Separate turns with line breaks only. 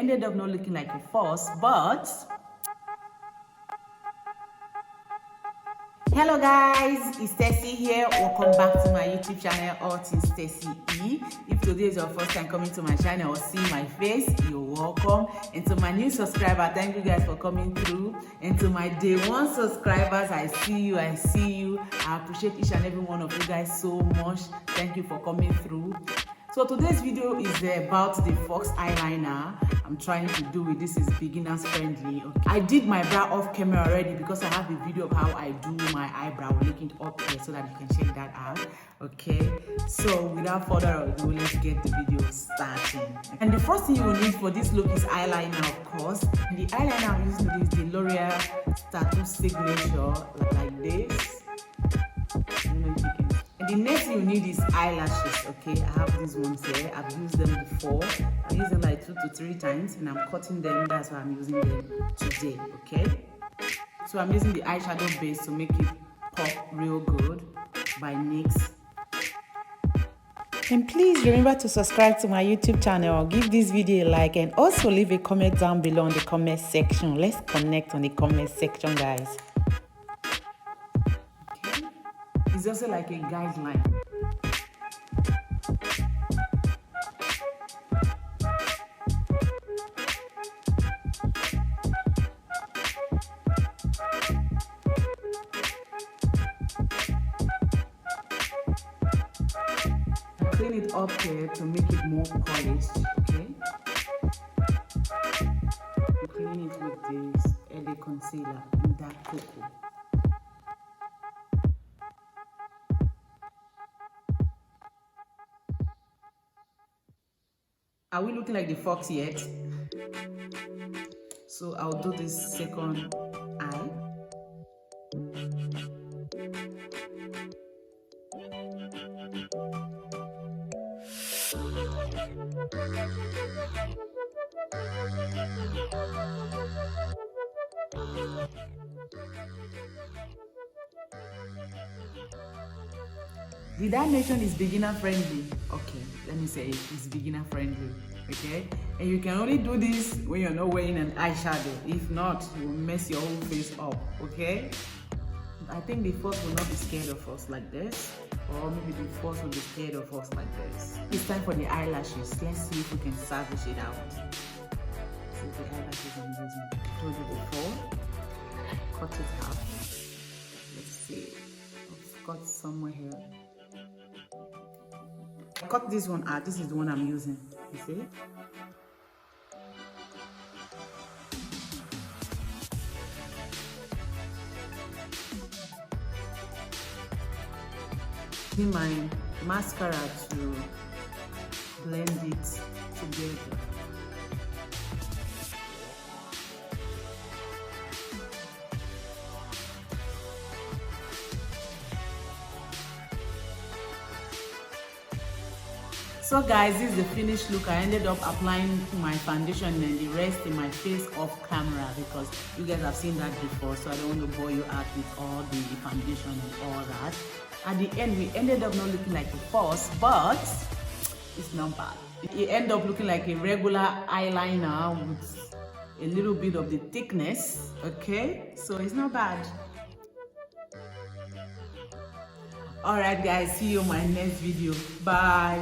Ended up not looking like a fox, but hello guys, it's Stacy here. Welcome back to my YouTube channel, All Things Stacy E. If today is your first time coming to my channel or seeing my face, you're welcome. And to my new subscriber, thank you guys for coming through. And to my day one subscribers, I see you. I appreciate each and every one of you guys so much. Thank you for coming through. So today's video is about the Fox eyeliner I'm trying to do it. This is beginners friendly. Okay. I did my brow off camera already because I have a video of how I do my eyebrow. Link it up here so that you can check that out. Okay, so without further ado, let's get the video starting. And the first thing you will need for this look is eyeliner, of course. And the eyeliner I'm using is the L'Oreal Tattoo Signature, like this. And the next thing you need is eyelashes. Okay, I have these ones here. I've used them before. I use them like 2 to 3 times, and I'm cutting them. That's why I'm using them today. Okay, so I'm using the eyeshadow base to make it pop real good by NYX. And please remember to subscribe to my YouTube channel, give this video a like, and also leave a comment down below in the comment section. Let's connect on the comment section, guys. Okay, it's also like a guideline. Clean it up here to make it more polished. Okay, I'm cleaning it with this LA concealer in dark cocoa. Are we looking like the fox yet? So I'll do this second eye. Did I mention it's beginner friendly? Okay, let me say it's beginner friendly. Okay, and you can only do this when you're not wearing an eyeshadow. If not, you will mess your whole face up. Okay, I think the fox will not be scared of us like this, or maybe the fox will be scared of us like this. It's time for the eyelashes. Let's see if we can salvage it out. See the eyelashes I'm using. I told you before. Cut it half. Let's see. I've got somewhere here. I cut this one out. This is the one I'm using. You see? Using my mascara to blend it together. So guys, this is the finished look. I ended up applying my foundation and the rest in my face off camera because you guys have seen that before, so I don't want to bore you out with all the foundation and all that. At the end, we ended up not looking like a fox, but it's not bad. It ended up looking like a regular eyeliner with a little bit of the thickness. Okay, so it's not bad. Alright guys, see you in my next video. Bye.